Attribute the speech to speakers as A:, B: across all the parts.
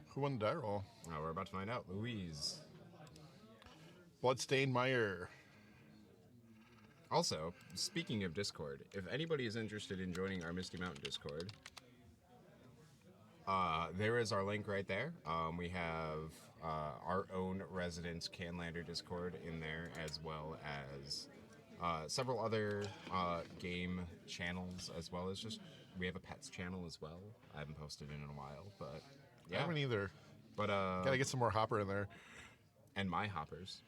A: Who won the die roll?
B: We're about to find out. Luiz.
A: Bloodstained Meyer.
B: Also, speaking of Discord, if anybody is interested in joining our Misty Mountain Discord, there is our link right there. We have our own resident Canlander Discord in there, as well as several other game channels, as well as just we have a pets channel as well. I haven't posted in a while, but yeah,
A: I haven't either.
B: But
A: gotta get some more Hopper in there.
B: And my hoppers.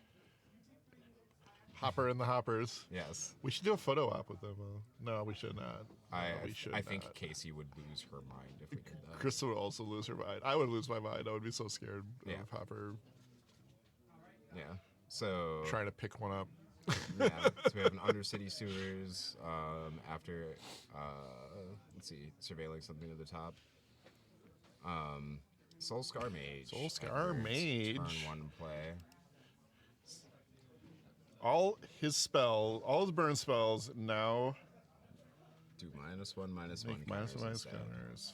A: Hopper and the Hoppers.
B: Yes.
A: We should do a photo op with them. No, we should not.
B: I think Casey would lose her mind if we did that.
A: Krista would also lose her mind. I would lose my mind. I would be so scared of Hopper.
B: Yeah. So
A: trying to pick one up.
B: Yeah. So we have an Undercity Sewers after let's see, surveilling something at the top. Soul Scar Mage.
A: Soul Scar Mage.
B: Turn one play.
A: All his burn spells now
B: do -1/-1
A: counters.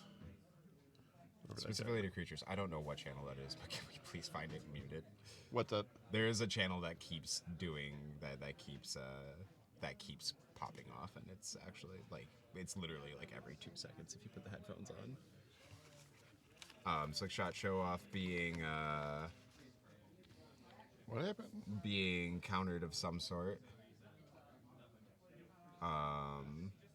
B: Specifically to creatures. I don't know what channel that is, but can we please find it and mute it?
A: What's that?
B: There is a channel that keeps doing that. That keeps popping off, and it's actually it's literally like every 2 seconds if you put the headphones on. Slick Shot Show Off being
A: what happened?
B: Being countered of some sort.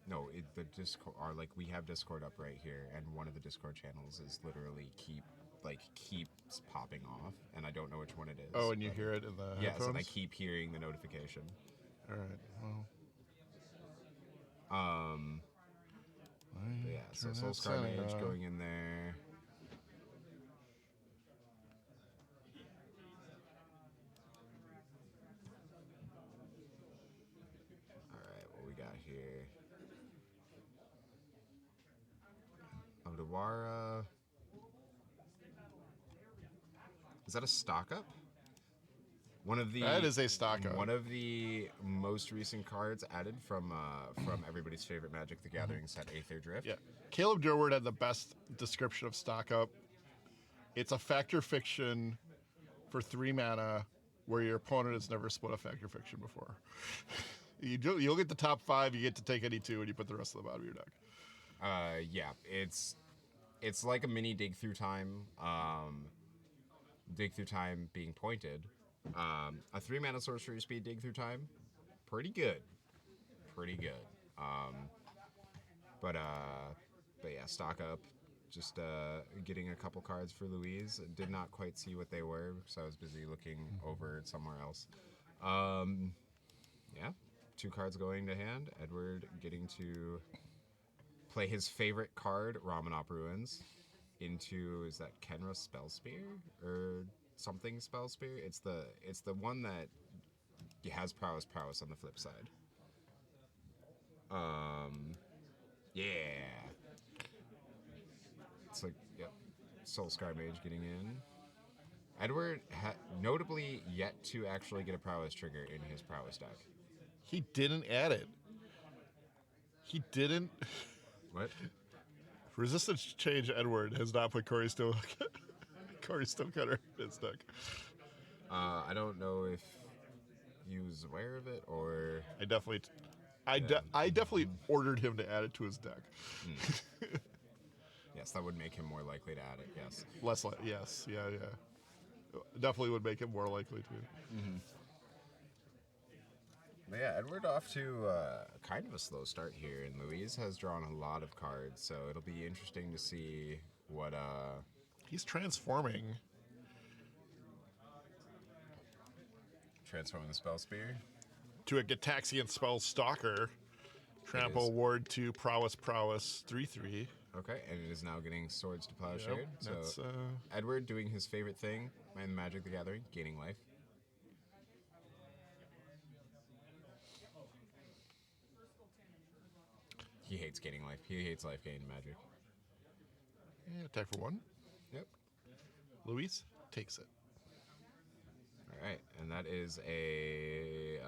B: No, the Discord are we have Discord up right here, and one of the Discord channels is literally keeps popping off, and I don't know which one it is.
A: Oh, and you hear it in the headphones?
B: Yes, and I keep hearing the notification.
A: All right. Well.
B: Yeah. So Soul Scar Mage going in there. Here. Odawara. Is that a stock up?
A: That is a stock up.
B: One of the most recent cards added from everybody's favorite Magic the Gathering set, Aether Drift.
A: Yeah. Caleb Durward had the best description of stock up. It's a factor fiction for 3 mana where your opponent has never split a factor fiction before. You'll get the top 5. You get to take any 2, and you put the rest of the bottom of your deck.
B: Yeah, it's like a mini dig through time. Dig through time being pointed. A 3 mana sorcery speed dig through time, pretty good. But yeah, stock up. Just getting a couple cards for Luiz. Did not quite see what they were, so I was busy looking over somewhere else. Yeah. 2 cards going to hand. Edward getting to play his favorite card, Ramanop Ruins, into, is that Kenra Spellspear or something Spellspear? It's the one that has Prowess on the flip side. Yeah. It's yep. Soul Scar Mage getting in. Edward notably yet to actually get a Prowess trigger in his Prowess deck.
A: He didn't add it. He didn't.
B: What?
A: Resistance Change Edward has not put Corey Stonecutter in his deck.
B: I don't know if he was aware of it or.
A: I definitely ordered him to add it to his deck.
B: Yes, that would make him more likely to add it. Yes.
A: Yes. Yeah. Definitely would make him more likely to.
B: Mm-hmm. But yeah, Edward off to kind of a slow start here, and Luiz has drawn a lot of cards, so it'll be interesting to see what.
A: He's transforming.
B: Transforming the Spellspear
A: to a Gitaxian Spell Stalker. Trample Ward 2 Prowess 3/3.
B: Okay, and it is now getting Swords to Plowshare.
A: Yep,
B: so Edward doing his favorite thing in Magic the Gathering, gaining life. He hates gaining life. He hates life gain in Magic.
A: Yeah, attack for 1.
B: Yep.
A: Luiz takes it.
B: All right, and that is a.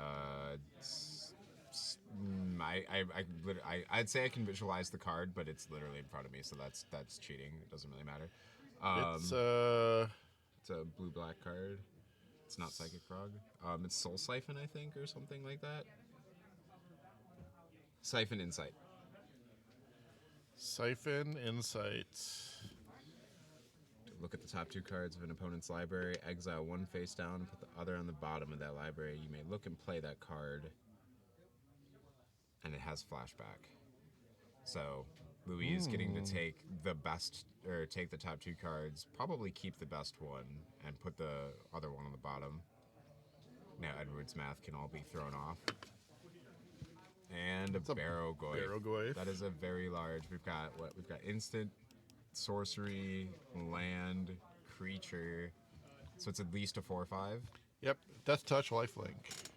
B: I'd say I can visualize the card, but it's literally in front of me, so that's cheating. It doesn't really matter.
A: It's
B: It's a blue-black card. It's not Psychic Frog. It's Soul Siphon, I think, or something like that. Siphon Insight.
A: Siphon Insight.
B: Look at the top 2 cards of an opponent's library, exile one face down, and put the other on the bottom of that library. You may look and play that card, and it has flashback. So Luiz getting to take the best, or take the top 2 cards, probably keep the best one, and put the other one on the bottom. Now Edward's math can all be thrown off. And a Barrowgoyf.
A: Barrowgoyf.
B: That is a very large. We've got instant, sorcery, land, creature. So it's at least a 4/5.
A: Yep. Death Touch, Lifelink.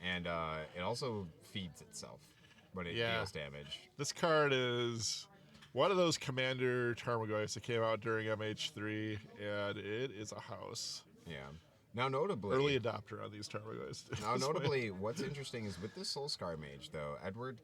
B: And it also feeds itself, but it deals damage.
A: This card is one of those Commander Tarmogoyfs that came out during MH3, and it is a house.
B: Yeah. Now, notably,
A: early adopter on these Tarmogoyfs.
B: Now, notably, what's interesting is with this Soulscar Mage, though, Edward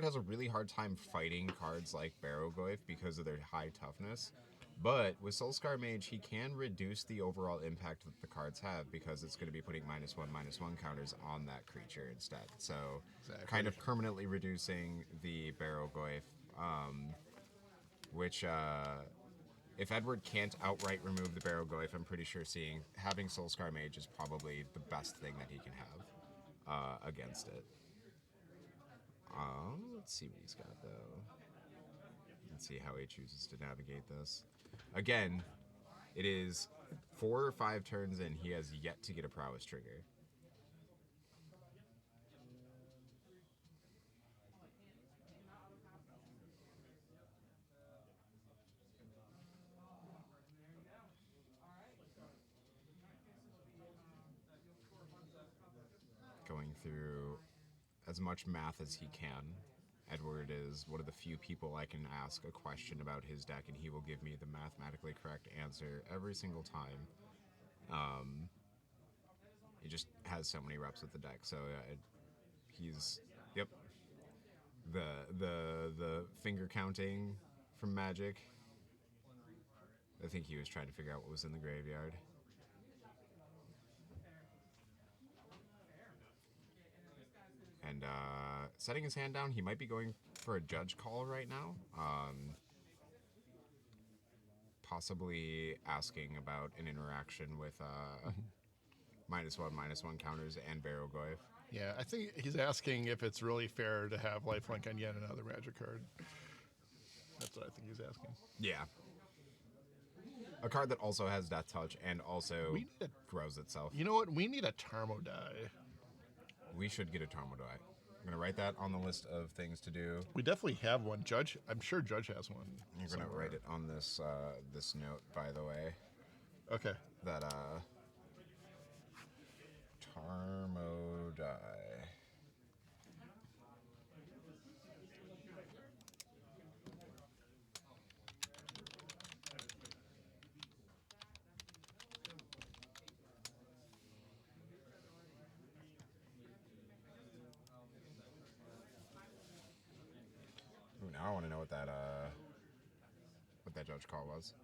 B: has a really hard time fighting cards like Barrowgoyf because of their high toughness. But with Soulscar Mage, he can reduce the overall impact that the cards have because it's going to be putting -1/-1 counters on that creature instead. So, kind of permanently reducing the Barrowgoyf, which. If Edward can't outright remove the Barrowgoyf, I'm pretty sure having Soulscar Mage is probably the best thing that he can have against it. Let's see what he's got, though. Let's see how he chooses to navigate this. Again, it is 4 or 5 turns in. He has yet to get a Prowess trigger. Going through as much math as he can. Edward is one of the few people I can ask a question about his deck, and he will give me the mathematically correct answer every single time. He just has so many reps with the deck, so he's the finger counting from Magic. I think he was trying to figure out what was in the graveyard. And setting his hand down, he might be going for a judge call right now. Possibly asking about an interaction with -1/-1 counters and Barrowgoyf.
A: Yeah, I think he's asking if it's really fair to have lifelink on yet another Magic card. That's what I think he's asking.
B: Yeah. A card that also has Death Touch and also grows itself.
A: You know what? We need a Tarmo die.
B: We should get a Tarmo die. I'm going to write that on the list of things to do.
A: We definitely have one. Judge, I'm sure Judge has one.
B: You're going to write it on this this note, by the way.
A: Okay.
B: That Tarmo die. Ooh, now I want to know what that judge call was.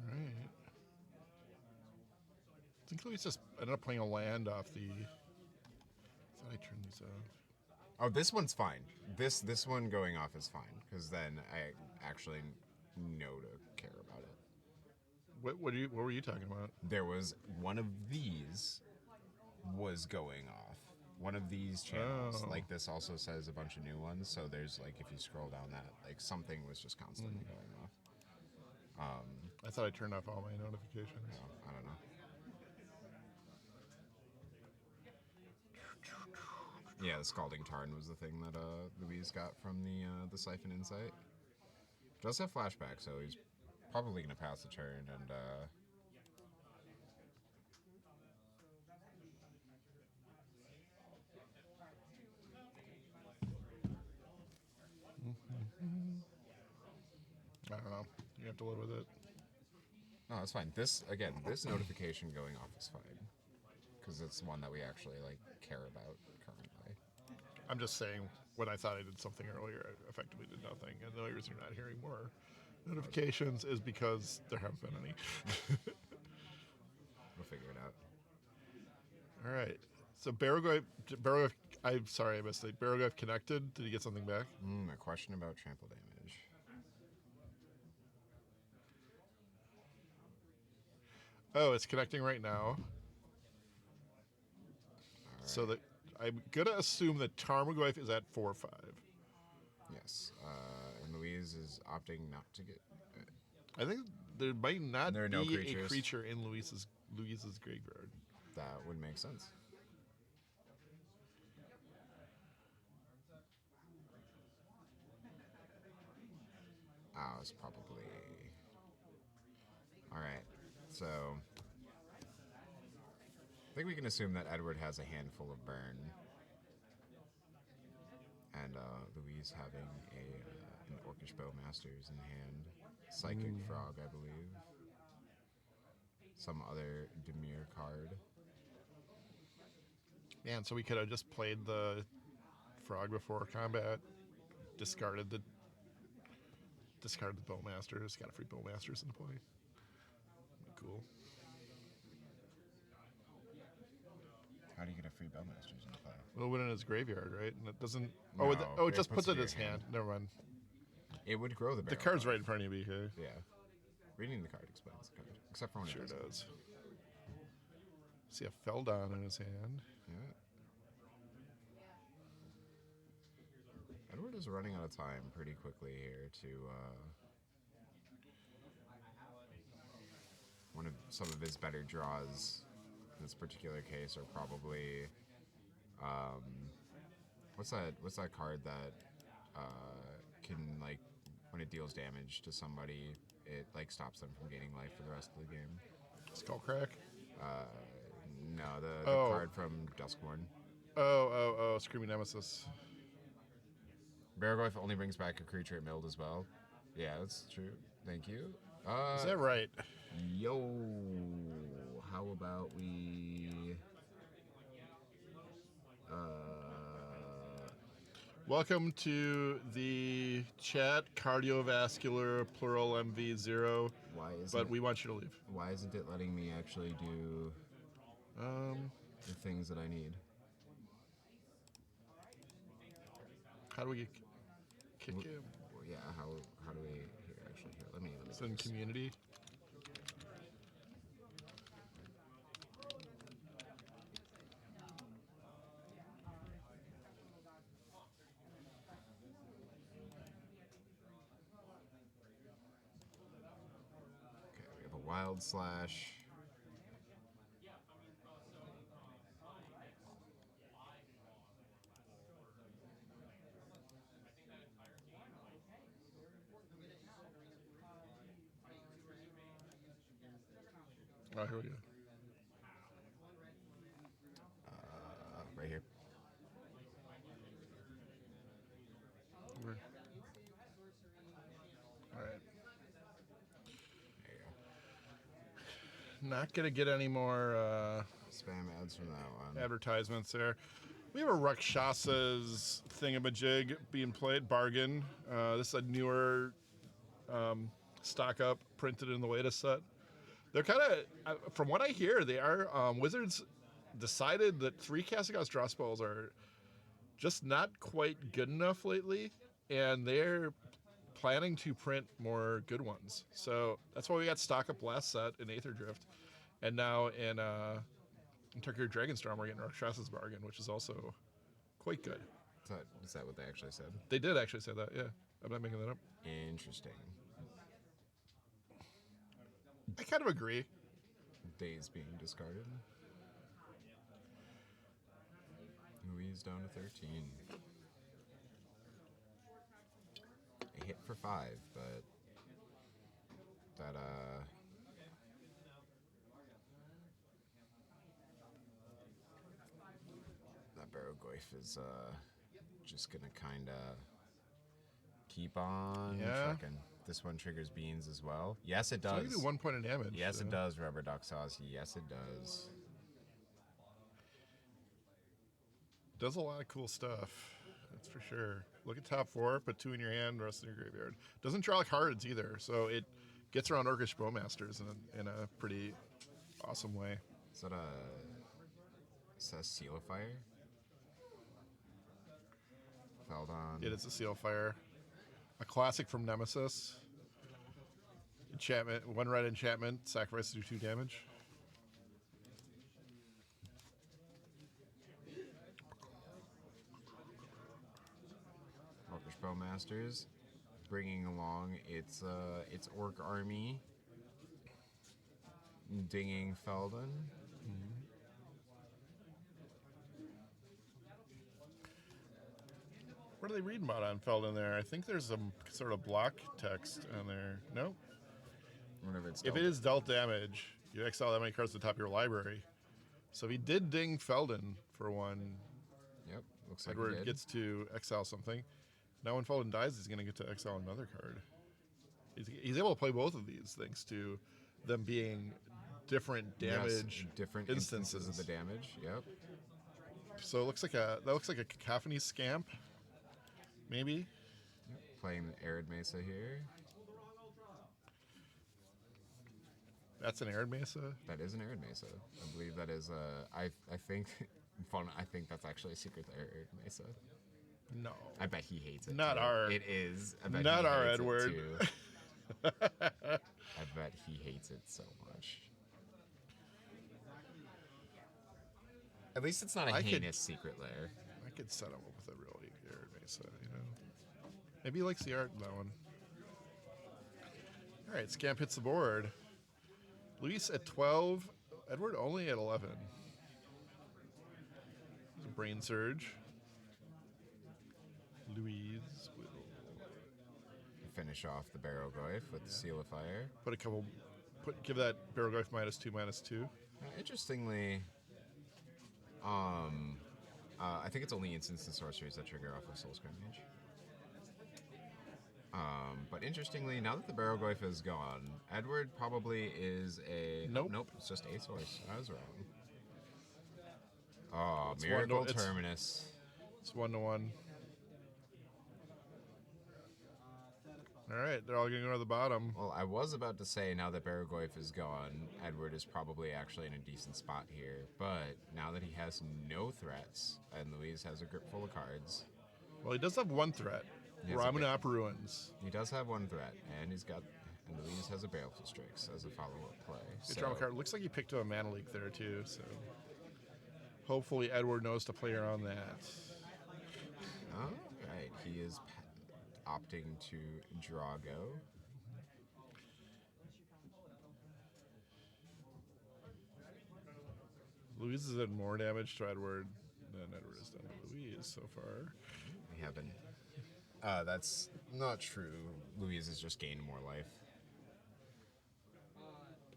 A: All right. I think Luiz just ended up playing a land off the. I thought I turned these off.
B: Oh, this one's fine. This one going off is fine because then I actually know to care about it.
A: What were you talking about?
B: There was one of these was going off. One of these channels, like this, also says a bunch of new ones. So there's like, if you scroll down that, like something was just constantly going off.
A: I thought I turned off all my notifications.
B: No, I don't know. Yeah, the Scalding Tarn was the thing that Luiz got from the Siphon Insight. Does have flashback, so he's probably going to pass the turn and.
A: I don't know. You have to live with it.
B: No, it's fine. This notification going off is fine because it's one that we actually care about currently.
A: I'm just saying, when I thought I did something earlier, I effectively did nothing. And the only reason you're not hearing more notifications is because there haven't been any.
B: We'll figure it out.
A: All right. So I'm sorry I missed it. Barrowgriff connected. Did he get something back?
B: A question about trample damage.
A: Oh, it's connecting right now. So that I'm gonna assume that Tarmogoyf is at 4/5.
B: Yes. And Luiz is opting not to get.
A: I think there might not
B: There are
A: be
B: no
A: a
B: creatures.
A: creature in Luiz's graveyard.
B: That would make sense. Oh, it's probably. Alright, so. I think we can assume that Edward has a handful of burn. And Luiz having an Orcish Bowmasters in hand. Psychic Frog, I believe. Some other Demir card.
A: Man, so we could have just played the frog before combat, discarded the Bowmasters, got a free Bowmasters into play. Cool.
B: How do you get a free Bowmasters into play?
A: We'll win in his graveyard, right? And it doesn't.
B: No,
A: it just puts it in his
B: your
A: hand. Never mind.
B: It would grow the barrel.
A: The card's
B: card.
A: right in front of you, BK.
B: Yeah. Reading the card explains the card. Except for when
A: Sure
B: it doesn't.
A: does. See a Feldon in his hand.
B: Yeah. Edward is running out of time pretty quickly here to some of his better draws in this particular case are probably what's that card that can, like, when it deals damage to somebody, it like stops them from gaining life for the rest of the game.
A: Skullcrack?
B: No, the card from Duskborn.
A: Screaming Nemesis.
B: Barrowglyph only brings back a creature at milled as well. Yeah, that's true. Thank you.
A: Is that right?
B: Yo, how about we...
A: Welcome to the chat, cardiovascular, plural MV0. But we want you to leave.
B: Why isn't it letting me actually do the things that I need?
A: How do we kick him?
B: Yeah, how do we... Here, let me
A: It's in community.
B: Okay, we have a Wild Slash.
A: Oh, here we go.
B: Right here.
A: All right.
B: There you go.
A: Not going to get any more
B: Spam ads from that one.
A: advertisements there. We have a Rakshasa's thingamajig being played, Bargain. This is a newer stock up printed in the latest set. They're kind of, from what I hear, they are, Wizards decided that 3 Casagas draw spells are just not quite good enough lately, and they're planning to print more good ones. So that's why we got stock up last set in Aether Drift, and now in Turkey Dragonstorm we're getting Rakshasa's Bargain, which is also quite good.
B: Is that what they actually said?
A: They did actually say that, yeah. I'm not making that up.
B: Interesting.
A: I kind of agree.
B: Days being discarded. Luiz down to 13. A hit for 5, but that Barrowglyph is just gonna kind of keep on trucking. This one triggers beans as well. Yes, it does.
A: So you do 1 point of damage.
B: Yes, it does, Rubber Duck Sauce. Yes, it does.
A: Does a lot of cool stuff. That's for sure. Look at top 4, put 2 in your hand, rest in your graveyard. Doesn't draw cards either, so it gets around Orcish Bowmasters in a pretty awesome way.
B: Is that a Seal of Fire? Feldon.
A: It is a Seal Fire. A classic from Nemesis. Enchantment, 1 red enchantment, sacrifice to do 2 damage.
B: Orcish Bowmasters, bringing along its orc army, dinging Feldon.
A: What are they reading about on Feldon there? I think there's some sort of block text on there. Nope.
B: Whenever it's
A: If it is dealt damage, you exile that many cards to the top of your library. So if he did ding Feldon for 1,
B: Yep, looks like
A: Edward
B: he did.
A: gets to exile something. Now when Feldon dies, he's going to get to exile another card. He's able to play both of these thanks to them being different damage
B: different
A: instances
B: of the damage. Yep.
A: So it looks like that looks like a Cacophony Scamp, maybe.
B: Playing Arid Mesa here.
A: That's an Arid Mesa.
B: That is an Arid Mesa. I believe that is I think fun. I think that's actually a secret to Arid Mesa.
A: No,
B: I bet he hates it.
A: Not
B: too.
A: our-
B: It is. I bet
A: not
B: he
A: our
B: hates it,
A: Edward.
B: too. I bet he hates it so much. At least it's not a
A: I could-
B: heinous secret lair.
A: I could set him up with a really Arid Mesa, you know. Maybe he likes the art in that one. All right, Scamp hits the board. Luis at 12, Edward only at 11. There's a Brain Surge. Luis will
B: Finish off the Barrowgoyf with the Seal of Fire.
A: give that Barrowgoyf -2/-2.
B: Interestingly, I think it's only instants and sorceries that trigger off of Soul Scrimage. But interestingly, now that the Barrowgoyf is gone, Edward probably is a...
A: Nope.
B: Nope, it's just a source. I was wrong. Oh,
A: It's
B: Miracle
A: one to- it's-
B: Terminus.
A: It's 1-1. All right, they're all going to go to the bottom.
B: Well, I was about to say, now that Barrowgoyf is gone, Edward is probably actually in a decent spot here. But now that he has no threats, and Luiz has a grip full of cards,
A: Well, he does have one threat.
B: He has a
A: Ramunap Ruins.
B: he does have one threat, and Luiz has a Baleful Strix as a follow-up play.
A: Good drama card. Looks like he picked up a Mana Leak there, too. So hopefully Edward knows to play around that.
B: All right, he is opting to draw go.
A: Luis has done more damage to Edward than Edward has done to Luis so far.
B: We haven't. That's not true. Luiz has just gained more life.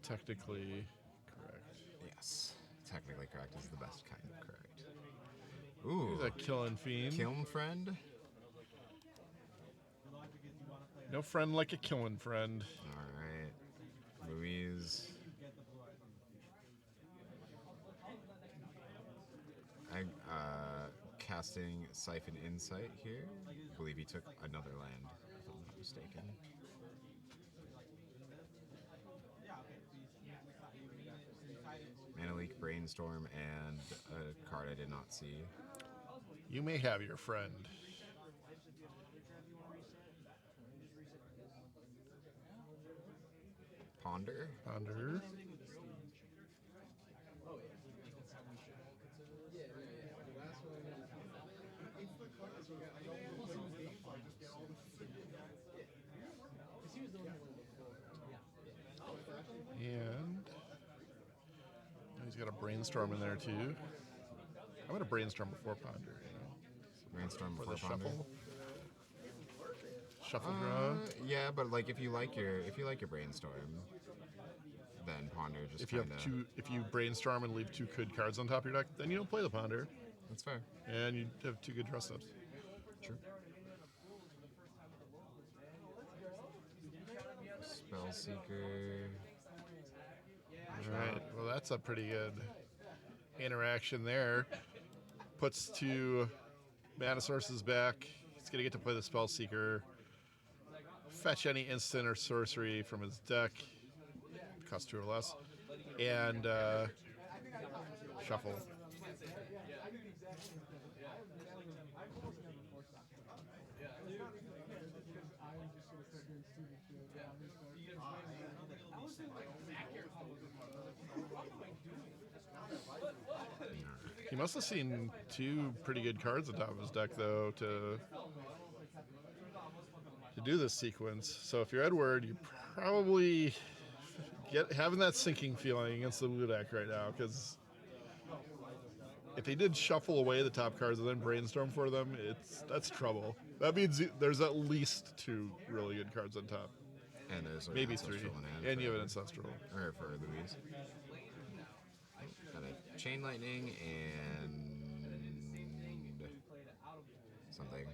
A: Technically correct.
B: Yes, technically correct is the best kind of correct. Ooh,
A: He's a killing fiend.
B: Kiln Friend.
A: No friend like a killing friend.
B: All right, Luiz. Casting Siphon Insight here. I believe he took another land, if I'm not mistaken. Mana Leak, Brainstorm, and a card I did not see.
A: You may have your friend.
B: Ponder.
A: Ponder. And he's got a Brainstorm in there too. I'm going to Brainstorm before Ponder, you know.
B: Brainstorm
A: For
B: before
A: the
B: Ponder.
A: Shuffle draw.
B: Yeah, but like if you like your Brainstorm, then Ponder just
A: If you
B: kind
A: have
B: of.
A: two, if you Brainstorm and leave 2 good cards on top of your deck, then you don't play the Ponder,
B: That's fair.
A: and you have 2 good draw steps.
B: True. Spellseeker.
A: All right. Well, that's a pretty good interaction there. Puts 2 Mana Source is back. He's going to get to play the Spell Seeker. Fetch any instant or sorcery from his deck. Cost 2 or less. And shuffle. He must have seen 2 pretty good cards on top of his deck, though, to do this sequence. So if you're Edward, you probably having that sinking feeling against the blue deck right now, because if he did shuffle away the top cards and then brainstorm for them, that's trouble. That means there's at least 2 really good cards on top.
B: And there's
A: maybe 3. And you have an Ancestral.
B: Or for Luiz. Got a Chain Lightning and something.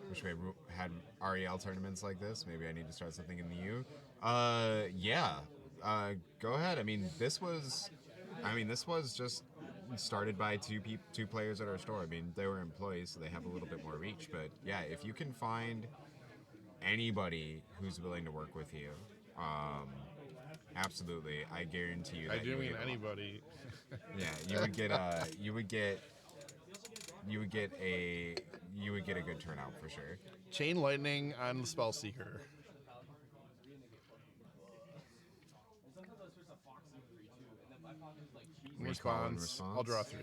B: Wish we had REL tournaments like this. Maybe I need to start something in the U. Yeah. Go ahead. I mean, this was just started by two players at our store. I mean, they were employees, so they have a little bit more reach. But yeah, if you can find anybody who's willing to work with you, absolutely, I guarantee you.
A: I do mean anybody.
B: Yeah, you would get a good turnout for sure.
A: Chain Lightning on the Spell Seeker. Response. I'll draw 3.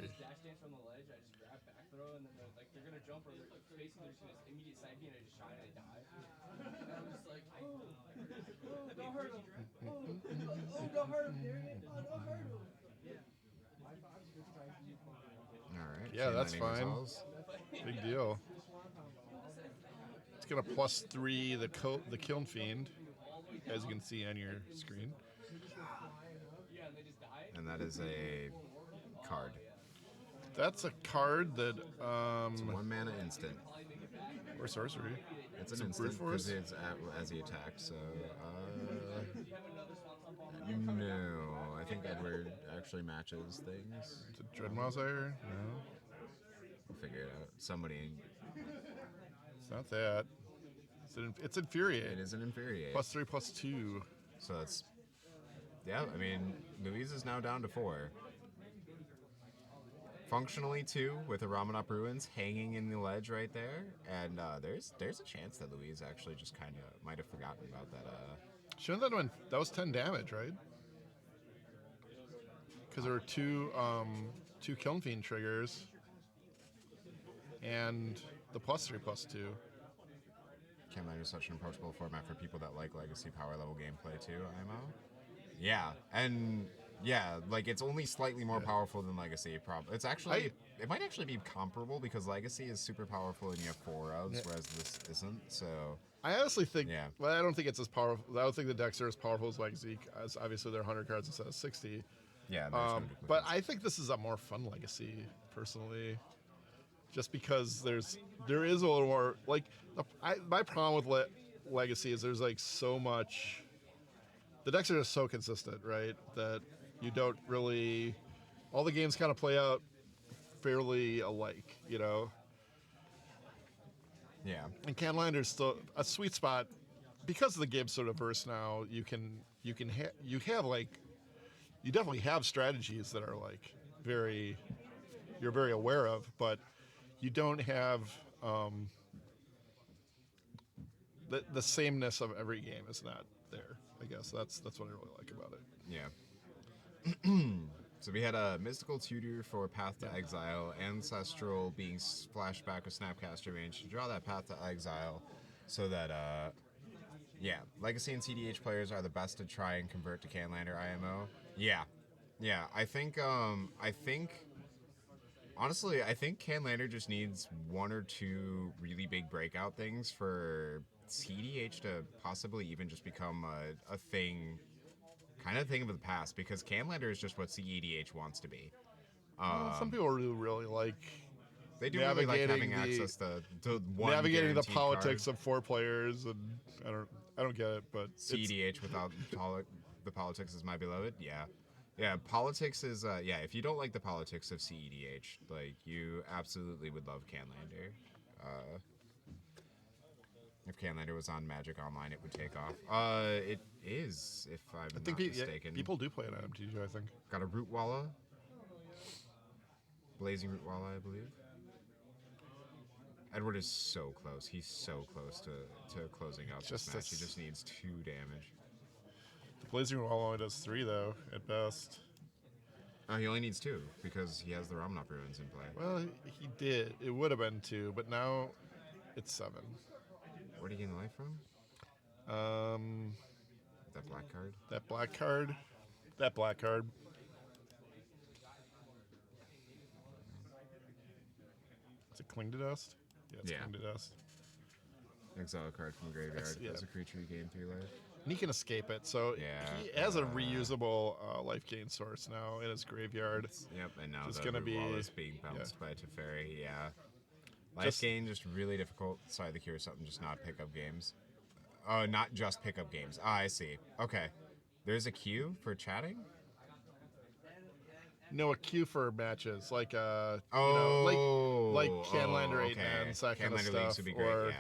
B: Alright.
A: Yeah, that's fine. Big deal. It's gonna +3 the Kiln Fiend, as you can see on your screen.
B: And that is a card.
A: That's a card that
B: It's a 1 mana instant.
A: Or sorcery.
B: It's an instant because it's as he attacked. So no, I think Edward actually matches things.
A: Is it Dreadmauser? No.
B: We'll figure it out. Somebody.
A: It's not that. It's Infuriate.
B: It is an Infuriate.
A: +3/+2.
B: So that's. Yeah, I mean, Luiz is now down to 4. Functionally 2 with the Ramanop Ruins hanging in the ledge right there, and there's a chance that Luiz actually just kind of might have forgotten about that.
A: Shouldn't that was 10 damage, right? Because there were two Kiln Fiend triggers, and the +3/+2.
B: Canlander is such an approachable format for people that like legacy power level gameplay too. IMO. Yeah, and yeah, like it's only slightly more powerful than Legacy. It's actually it might actually be comparable because Legacy is super powerful and you have 4 ofs, whereas this isn't. So
A: I honestly think, well, I don't think it's as powerful. I don't think the decks are as powerful as Legacy. As obviously they're 100 cards instead of 60.
B: Yeah,
A: but I think this is a more fun Legacy personally, just because there is a little more like my problem with Legacy is there's like so much. The decks are just so consistent, right? That you don't really... All the games kind of play out fairly alike, you know?
B: Yeah.
A: And Canlander's still a sweet spot. Because the game's so diverse now, you definitely have strategies that are like you're very aware of, but you don't have the sameness of every game is not there. I guess that's what I really like about it.
B: Yeah. So we had a Mystical Tutor for Path to Exile, Ancestral being flashback with Snapcaster range to draw that Path to Exile, so that Legacy and CDH players are the best to try and convert to Canlander IMO. Yeah. I think honestly, I think Canlander just needs 1 or 2 really big breakout things for CDH to possibly even just become a thing, kind of thing of the past, because Canlander is just what CEDH wants to be.
A: Some people really like.
B: They do really like having access to one
A: navigating the politics
B: card.
A: of 4 players, and I don't get it, but
B: CEDH without the politics is my beloved. Yeah, Yeah, politics is if you don't like the politics of CEDH, like you absolutely would love Canlander. Uh, if Canlander was on Magic Online, it would take off. It is, if I'm
A: I think
B: not mistaken.
A: people do play it on MTG, I think.
B: Got a Root Walla, Blazing Root Walla, I believe. Edward is so close. He's so close to closing out this match. He just needs 2 damage.
A: The Blazing Wall only does 3, though, at best.
B: Oh, he only needs 2 because he has the Ramanop Ruins in play.
A: Well, he did. It would have been 2, but now it's 7.
B: Where did he gain the life from? That black card?
A: That black card. That black card. Is it Cling to Dust? Yeah, it's Cling to Dust.
B: Exile a card from graveyard. As a creature, you gain 3 life.
A: And he can escape it, so he has a reusable life gain source now in his graveyard.
B: Yep, and now
A: it's
B: the
A: gonna be
B: wall is being bounced by Teferi. Yeah, life gain just really difficult. Sorry, the cure something, just not pick up games. Oh, not just pick up games. Ah, I see. Okay, there's a queue for chatting.
A: No, a queue for matches like like Canlander 8 Mans, that kind of stuff,
B: would be great.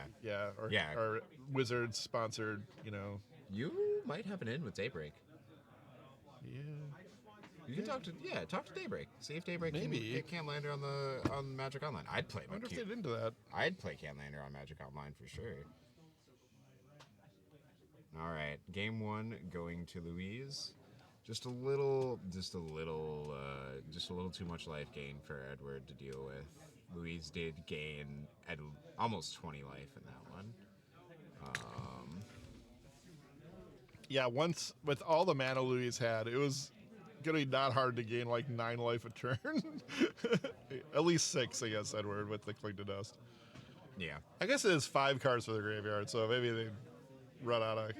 A: or Wizards sponsored.
B: You might have an in with Daybreak.
A: Yeah.
B: You can talk to Daybreak. See if Daybreak
A: Maybe
B: can get Canlander on Magic Online. I'd play.
A: I wonder if they're into that.
B: I'd play Canlander on Magic Online for sure. All right, game 1 going to Luiz. Just a little too much life gain for Edward to deal with. Luiz did gain at almost 20 life in that one.
A: Yeah, once with all the mana Luiz had, it was gonna be not hard to gain like 9 life a turn. At least 6 against Edward with the Cling to Dust.
B: Yeah.
A: I guess it is 5 cards for the graveyard, so maybe they run out of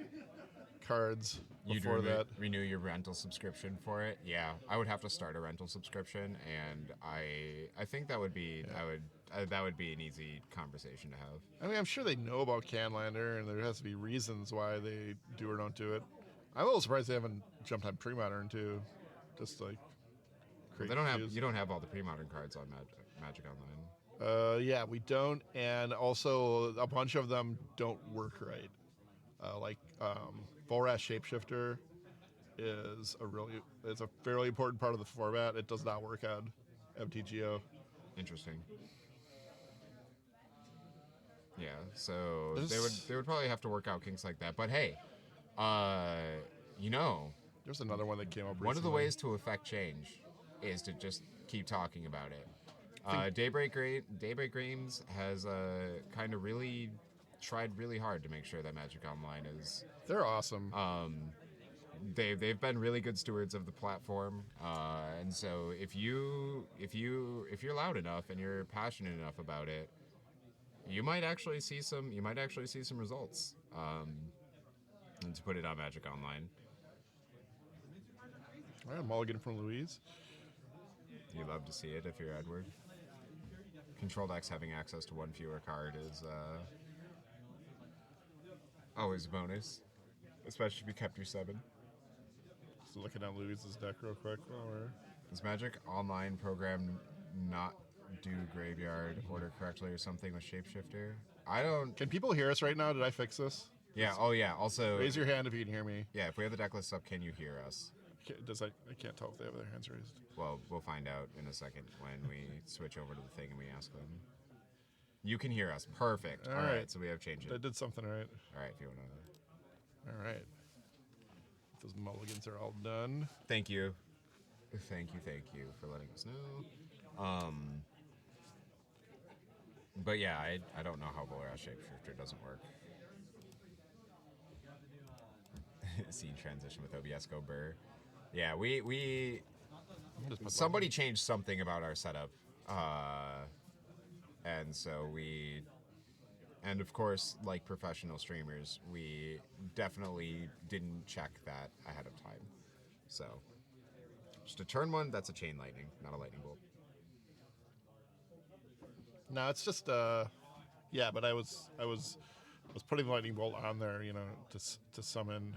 A: cards before that.
B: Renew your rental subscription for it. Yeah, I would have to start a rental subscription, and I think that would be that would be an easy conversation to have.
A: I mean, I'm sure they know about Canlander, and there has to be reasons why they do or don't do it. I'm a little surprised they haven't jumped on pre-modern too, just like.
B: Well, you don't have all the pre-modern cards on Magic Online.
A: Yeah, we don't, and also a bunch of them don't work right. Ferraretto Shapeshifter is a fairly important part of the format. It does not work on MTGO.
B: Interesting. Yeah, so they would probably have to work out kinks like that. But hey,
A: there's another one that came up recently.
B: One of the ways to affect change is to just keep talking about it. Daybreak Games has kind of really tried really hard to make sure that Magic Online is.
A: They're awesome.
B: They've been really good stewards of the platform, and so if you're loud enough and you're passionate enough about it, you might actually see some results. And to put it on Magic Online.
A: All right, mulligan from Luiz.
B: You love to see it if you're Edward. Control decks having access to 1 fewer card is always a bonus, especially if you kept your 7.
A: Just looking at Luiz's deck real quick.
B: Does Magic Online program not do graveyard order correctly or something with Shapeshifter? I don't.
A: Can people hear us right now? Did I fix this?
B: Yeah. Oh yeah. Also,
A: raise your hand if you can hear me.
B: Yeah. If we have the deck list up, can you hear us?
A: I can't tell if they have their hands raised.
B: Well, we'll find out in a second when we switch over to the thing and we ask them. You can hear us. Perfect. All right. So we have changed it.
A: I did something right.
B: All right. If you want to.
A: All right. Those mulligans are all done.
B: Thank you. Thank you for letting us know. But yeah, I don't know how Ferraretto Shapeshifter doesn't work. Scene transition with OBS Go Burr. Yeah, we somebody changed something about our setup, and so and of course, like professional streamers, we definitely didn't check that ahead of time. So, just a turn 1, that's a chain lightning, not a lightning bolt.
A: No, it's just yeah. But I was putting lightning bolt on there, to summon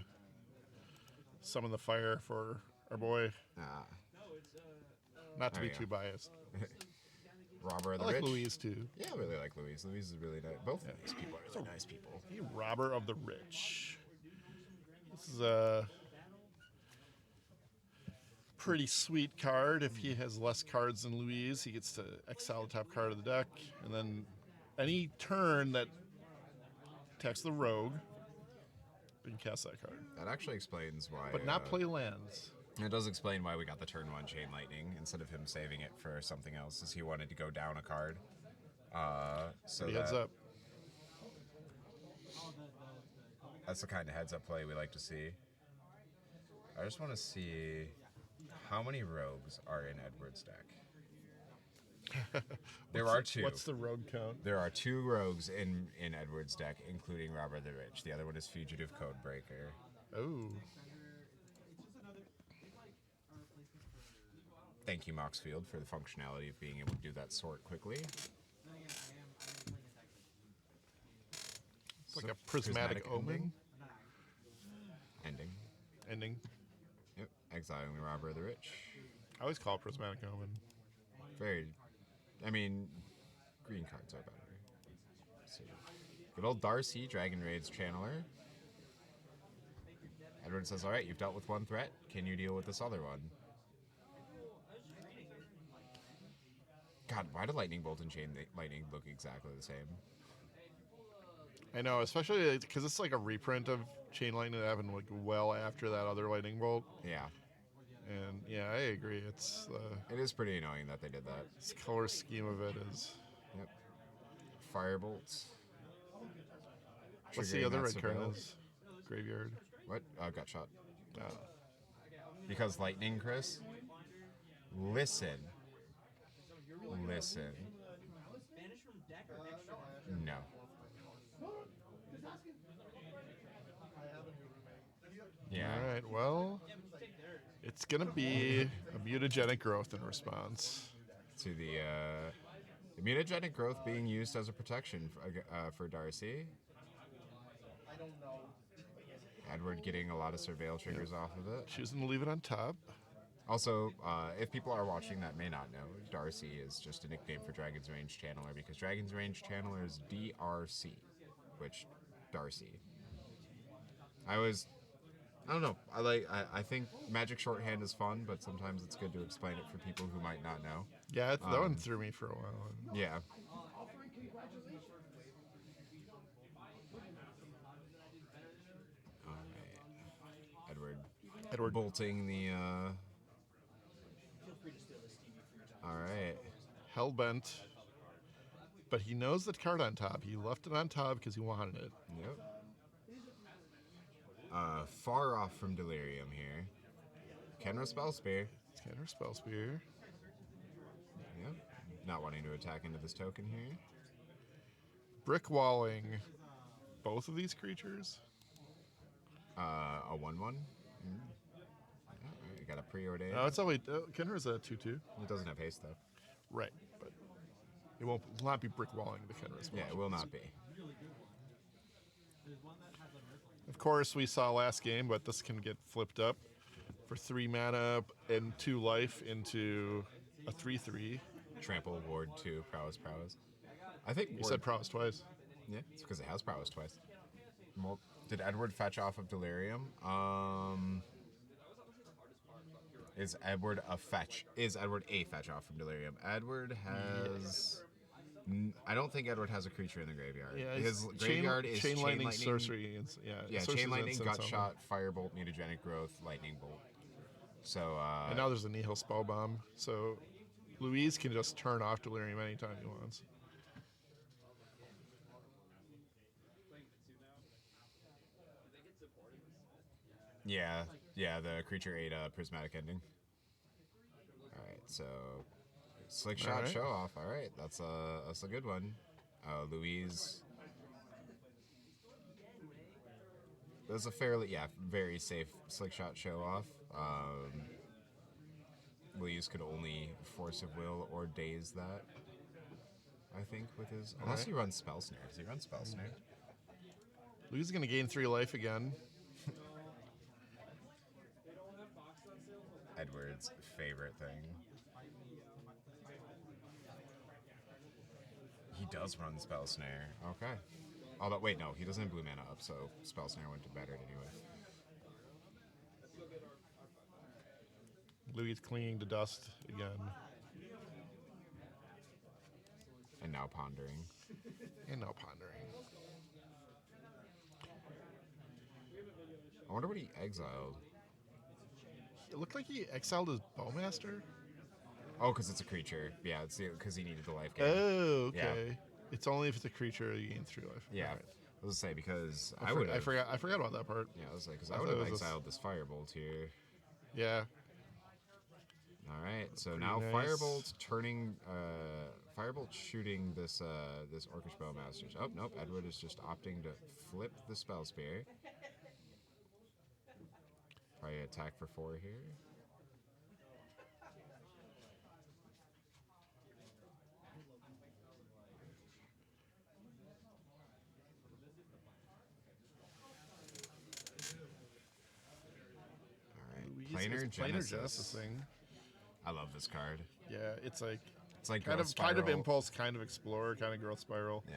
A: the fire for Our boy.
B: Ah,
A: Not to
B: There
A: be
B: you
A: too
B: go.
A: biased.
B: Robber of
A: I
B: the
A: like
B: Rich.
A: Luiz too.
B: Yeah, I really like Luiz. Luiz is really nice. Both of these people are really nice people.
A: The robber of the rich. This is a pretty sweet card. If he has less cards than Luiz, he gets to exile the top card of the deck, and then any turn that attacks the rogue, you can cast that card,
B: That actually explains why.
A: but not play lands.
B: It does explain why we got the turn 1 Chain Lightning instead of him saving it for something else, is he wanted to go down a card. So
A: Pretty heads up.
B: That's the kind of heads up play we like to see. I just want to see how many rogues are in Edward's deck. There are 2.
A: What's the rogue count?
B: There are 2 rogues in Edward's deck, including Robber the Rich. The other one is Fugitive Codebreaker.
A: Oh.
B: Thank you, Moxfield, for the functionality of being able to do that sort quickly.
A: It's like a prismatic omen.
B: Ending.
A: Ending.
B: Yep. Exiling the Robber of the Rich.
A: I always call it prismatic omen.
B: I mean, green cards are better. So, good old Darcy, Dragon Raid's Channeler. Edward says, all right, you've dealt with one threat. Can you deal with this other one? God, why do Lightning Bolt and Chain Lightning look exactly the same?
A: I know, especially because it's like a reprint of Chain Lightning that happened like well after that other Lightning Bolt.
B: Yeah.
A: And yeah, I agree.
B: It is pretty annoying that they did that.
A: This color scheme of it is.
B: Yep. Firebolt.
A: What's the other red card? Is Graveyard.
B: What? Got shot.
A: No.
B: Because lightning, Chris? Listen. No. Yeah.
A: All right. Well, it's gonna be a mutagenic growth in response
B: to the mutagenic growth being used as a protection for Darcy. Edward getting a lot of surveil triggers off of it.
A: Choosing to leave it on top.
B: Also, if people are watching that may not know, Darcy is just a nickname for Dragon's Range Channeler because Dragon's Range Channeler is DRC, which Darcy. I don't know. I think Magic shorthand is fun, but sometimes it's good to explain it for people who might not know.
A: Yeah, that one threw me for a while.
B: Yeah. All right. Edward bolting the. All right.
A: Hellbent. But he knows that card on top. He left it on top because he wanted it.
B: Yep. Far off from Delirium here. Kenra Spellspear.
A: Kenra Spellspear.
B: Yep. Not wanting to attack into this token here.
A: Brick walling both of these creatures.
B: A 1/1. Yeah, you got a preordained.
A: No, it's only Kenra's a 2/2.
B: It doesn't have haste though.
A: Right, but it will not be brick walling the Kenra's.
B: Yeah, it will not be.
A: Of course, we saw last game, but this can get flipped up for 3 mana and 2 life into a 3/3.
B: Trample, Ward 2, Prowess. I think
A: you said Prowess twice.
B: Yeah, it's because it has Prowess twice. Well, did Edward fetch off of Delirium? Is Edward a fetch? Is Edward a fetch off from Delirium? Edward has. I don't think Edward has a creature in the graveyard.
A: Yeah,
B: his graveyard is
A: Chain Lightning, Sorcery.
B: Yeah, Chain Lightning, Gutshot, Firebolt, Mutagenic Growth, Lightning Bolt. So.
A: And now there's a Nihil Spellbomb. So Luiz can just turn off Delirium anytime he wants.
B: Yeah, the creature ate a prismatic ending. Alright, so Slick Shot Show Off. Alright, that's a good one. Luiz. That's a very safe Slick Shot Show Off. Luiz could only Force of Will or Daze that, I think, with his. Unless he runs Spell Snare. Does he run Spell Snare?
A: Luiz is going to gain 3 life again.
B: Edward's favorite thing. He does run Spell Snare. Okay. Although, wait, no, he doesn't have blue mana up, so Spell Snare wouldn't have mattered anyway.
A: Luiz clinging to dust again.
B: And now pondering.
A: And now pondering.
B: I wonder what he exiled.
A: It looked like he exiled his Bowmaster.
B: Oh, because it's a creature. Yeah, it's because he needed the life gain.
A: Oh, okay.
B: Yeah.
A: It's only if it's a creature you gain 3 life.
B: Yeah.
A: Right.
B: I was gonna say because
A: I forgot about that part.
B: Yeah, I was like, because
A: I
B: I would
A: thought
B: have
A: it was
B: exiled this Firebolt here.
A: Yeah.
B: All right, so
A: Pretty
B: now
A: nice.
B: Firebolt turning, Firebolt shooting this this Orcish Bowmasters. Oh nope, Edward is just opting to flip the Spell Spear. Probably attack for 4 here. Planar Genesis.
A: Thing.
B: I love this card.
A: Yeah, it's like
B: Kind
A: of impulse, kind of explorer, kind of growth spiral.
B: Yeah,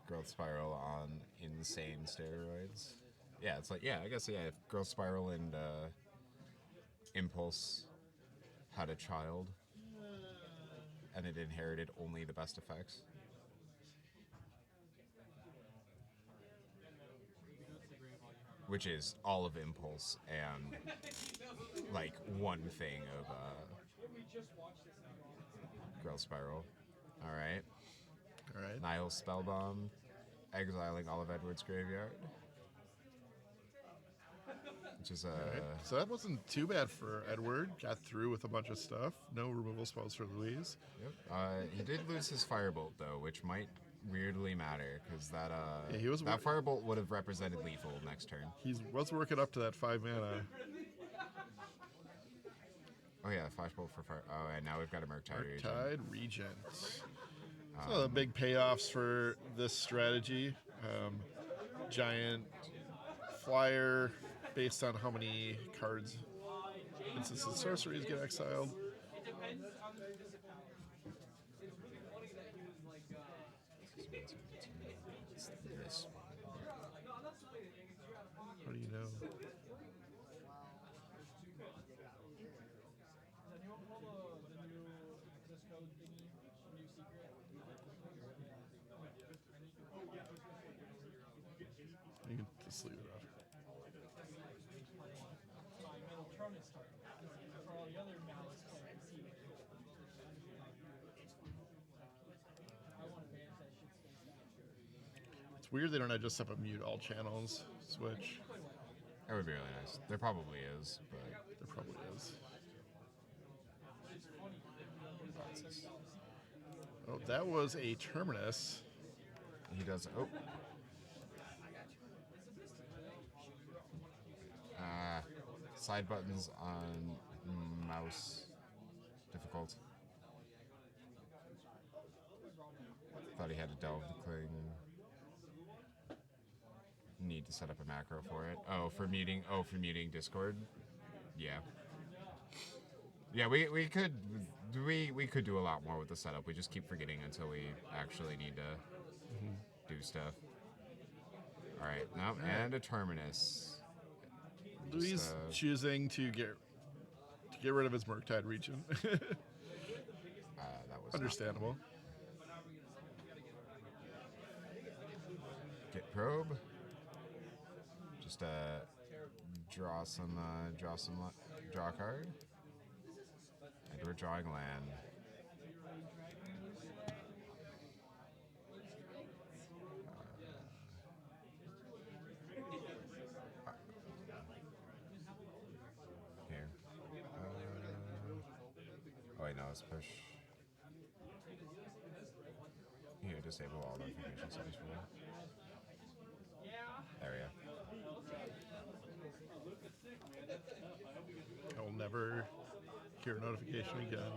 B: growth spiral on insane steroids. Yeah, it's like I guess if growth spiral and impulse had a child, and it inherited only the best effects. Which is all of impulse and like one thing of growth spiral. All right. Nihil Spellbomb, exiling all of Edward's graveyard. Which is
A: So that wasn't too bad for Edward. Got through with a bunch of stuff. No removal spells for Luiz.
B: Yep. He did lose his Firebolt though, which might weirdly matter because that that Firebolt would have represented lethal next turn.
A: He was working up to that 5 mana.
B: Oh yeah, Flashbolt for fire. Oh, and now we've got a Murktide Regent.
A: Murktide Regent. So the big payoffs for this strategy. Giant flyer based on how many cards, instances, and sorceries get exiled. How do you know? You can just leave it off. It's weird they don't just have a mute all channels switch.
B: That would be really nice. There probably is, but
A: There probably is. Oh, that was a Terminus.
B: he does. Oh. Side buttons on mouse difficult. Thought he had to delve the cling. Need to set up a macro for it. Oh, for muting. Oh, for muting Discord. Yeah. Yeah, we could do a lot more with the setup. We just keep forgetting until we actually need to do stuff. All right, now and a Terminus.
A: Luiz choosing to get rid of his Murktide Regent.
B: That was
A: understandable.
B: Get probe. Just draw a card. And we're drawing land. Here. Oh wait, no, let's push. Here, disable all notification settings for me. There we go.
A: I will never hear a notification again.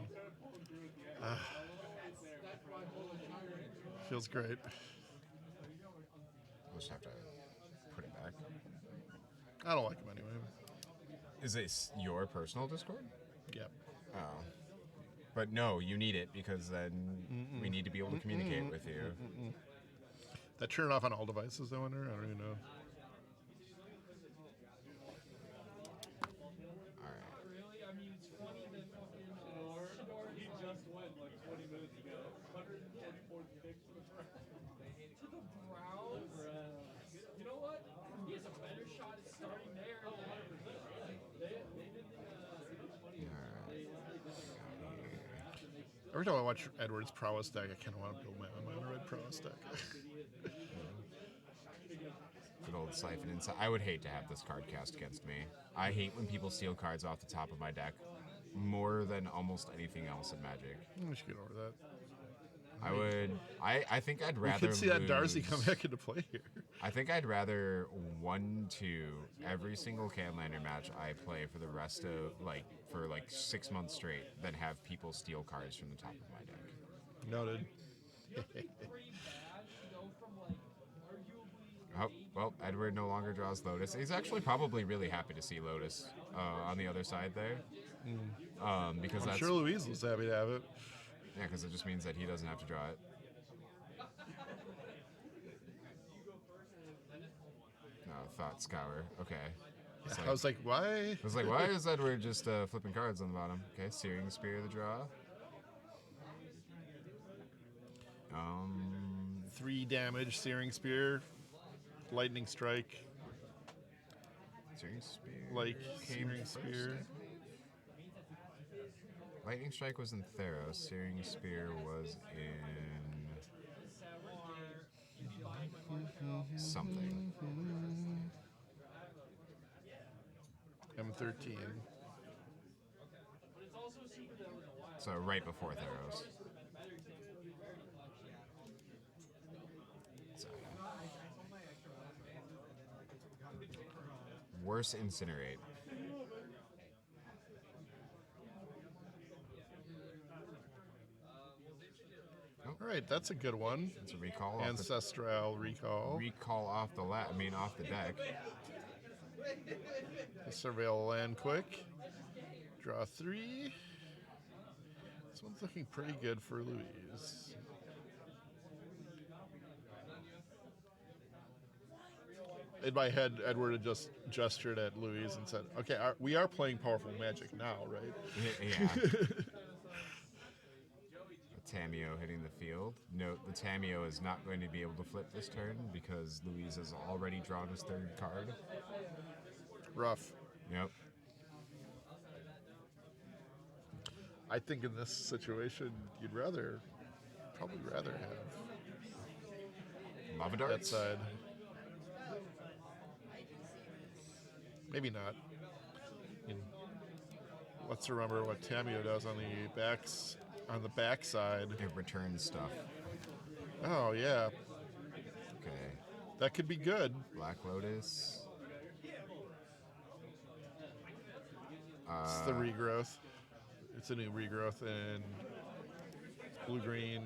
A: Feels great.
B: We'll just have to put it back.
A: I don't like him anyway.
B: Is this your personal Discord?
A: Yep.
B: Oh. But no, you need it because then we need to be able to communicate with you.
A: That turn off on all devices, I wonder? I don't even know.
B: All right.
C: Really? I mean, it's funny that fucking he just went like 20 minutes ago. 144th pick for the Browns. To the Browns? You know what? He has a better shot at starting there than 100%. They did
A: Every time I watch Edward's Prowess deck, I kind of want to build my own red Prowess deck.
B: Good old Siphon Inside. I would hate to have this card cast against me. I hate when people steal cards off the top of my deck more than almost anything else in Magic.
A: We should get over that.
B: I would. I think I'd
A: We
B: rather.
A: could see that Darcy
B: lose-
A: come back into play here.
B: I think I'd rather 1-2 every single Canlander match I play for the rest of for 6 months straight than have people steal cards from the top of my deck.
A: Noted.
B: Oh, well, Edward no longer draws Lotus. He's actually probably really happy to see Lotus on the other side there. Because
A: I'm
B: that's
A: sure Luiz was happy to have it.
B: yeah, because it just means that he doesn't have to draw it. Thought Scour. Okay. It's
A: I was like, why?
B: I was like, why is Edward just flipping cards on the bottom? Okay, Searing Spear, the draw.
A: 3 damage, Searing Spear, Lightning Strike,
B: Searing Spear.
A: like
B: came
A: Searing
B: first.
A: Spear.
B: Lightning Strike was in Theros. Searing Spear was in something.
A: M13.
B: So right before Theros. So, worse Incinerate.
A: All right, that's a good one.
B: It's a recall. Off
A: Ancestral Recall.
B: recall off the off the deck.
A: Surveil land quick. Draw 3. This one's looking pretty good for Luiz. In my head, Edward had just gestured at Luiz and said, okay, we are playing powerful Magic now, right?
B: Yeah. Tamiyo hitting the field. Note, the Tamiyo is not going to be able to flip this turn because Luiz has already drawn his third card.
A: Rough.
B: Yep.
A: I think in this situation, you'd probably rather have
B: Lava
A: that
B: Darts.
A: side. Maybe not. Let's remember what Tamiyo does on the backside.
B: It returns stuff.
A: Oh yeah,
B: Okay.
A: that could be good.
B: Black Lotus.
A: It's the regrowth. It's a new regrowth in blue-green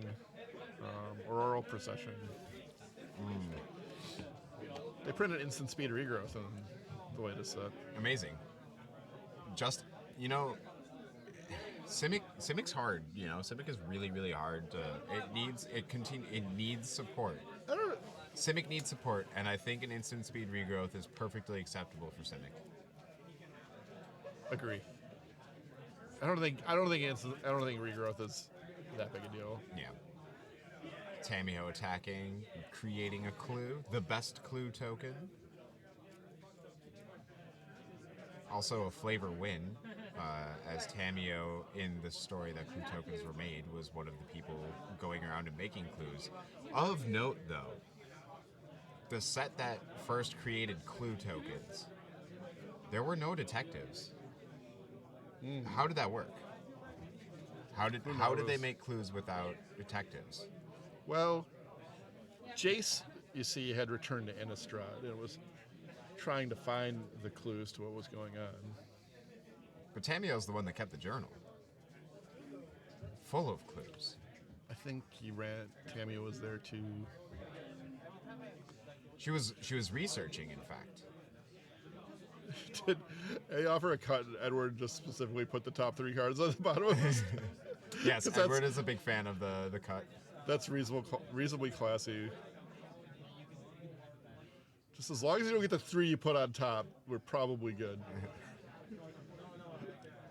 A: Auroral Procession. They printed instant speed regrowth in the latest set.
B: Amazing. Just, Simic's hard, Simic is really, really hard to, it needs support. Simic needs support, and I think an instant speed regrowth is perfectly acceptable for Simic.
A: Agree. I don't think regrowth is that big a deal.
B: Yeah. Tamiyo attacking, creating a clue, the best clue token. Also a flavor win, as Tamiyo in the story that clue tokens were made was one of the people going around and making clues. Of note, though, the set that first created clue tokens, there were no detectives. How did that work? How did they make clues without detectives?
A: Well, Jace, you see, had returned to Innistrad and was trying to find the clues to what was going on.
B: But Tamiyo's the one that kept the journal, full of clues.
A: I think Tamiyo was there to...
B: She was researching, in fact.
A: Did they offer a cut and Edward just specifically put the top 3 cards on the bottom of his?
B: Yes,
A: 'Cause
B: Edward is a big fan of the cut.
A: That's reasonably classy. Just as long as you don't get the 3 you put on top, we're probably good.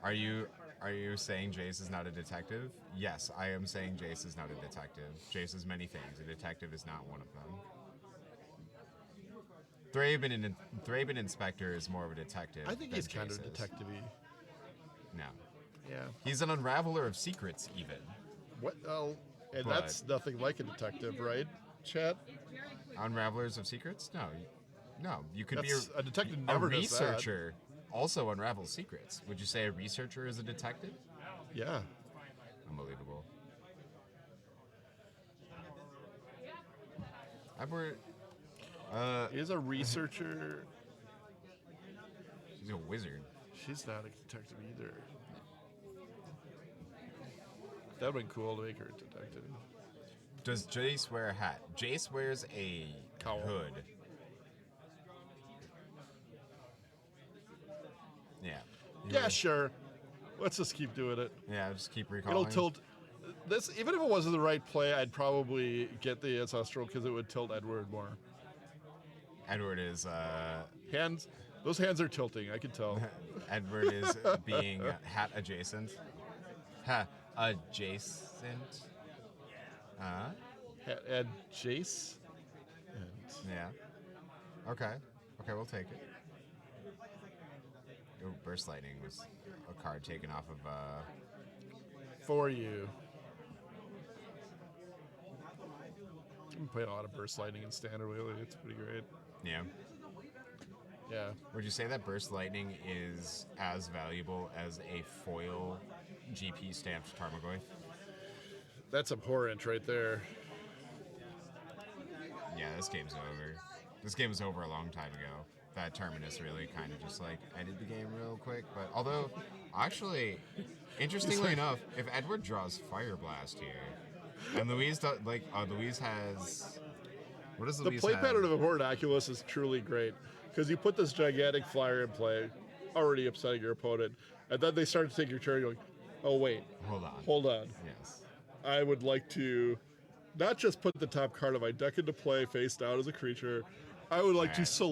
B: Are you saying Jace is not a detective? Yes, I am saying Jace is not a detective. Jace is many things. A detective is not one of them. Thraben Inspector is more of a detective.
A: I think
B: than
A: he's kind
B: Jace
A: of
B: is.
A: detective-y.
B: No.
A: Yeah.
B: He's an unraveler of secrets, even.
A: What? Oh, and
B: But-
A: that's nothing like a detective, right, Chad?
B: Unravelers of secrets? No. No, you could
A: That's,
B: be
A: a detective
B: a
A: never does that.
B: researcher. Also unravels secrets. Would you say a researcher is a detective?
A: Yeah.
B: Unbelievable. Edward.
A: He's a researcher.
B: She's a wizard.
A: She's not a detective either. That would have been cool to make her a detective.
B: Does Jace wear a hat? Jace wears a
A: Kowal.
B: hood. Yeah.
A: Yeah, sure. Let's just keep doing it.
B: Yeah, just keep recalling.
A: It'll tilt. This, even if it wasn't the right play, I'd probably get the ancestral because it would tilt Edward more.
B: Edward is
A: Hands, those hands are tilting. I can tell.
B: Edward is being hat adjacent. Ha, adjacent.
A: And Jace. And
B: Yeah. Okay, we'll take it. Ooh, Burst Lightning was a card taken off of.
A: for you. I've been playing a lot of Burst Lightning in Standard lately. It's pretty great.
B: Yeah.
A: Yeah.
B: Would you say that Burst Lightning is as valuable as a foil GP stamped Tarmogoyf?
A: That's abhorrent right there.
B: Yeah, this game's over. This game was over a long time ago. That Terminus really kind of just like ended the game real quick. But although, actually, interestingly enough, if Edward draws Fire Blast here, and Luiz does, Luiz has. What does
A: The
B: Luiz
A: play
B: have?
A: pattern of Abhorrent Oculus is truly great because you put this gigantic flyer in play, already upsetting your opponent, and then they start to take your turn going, oh, wait,
B: Hold on.
A: hold on.
B: Yes.
A: I would like to not just put the top card of my deck into play face down as a creature, I would like to
B: Right.
A: select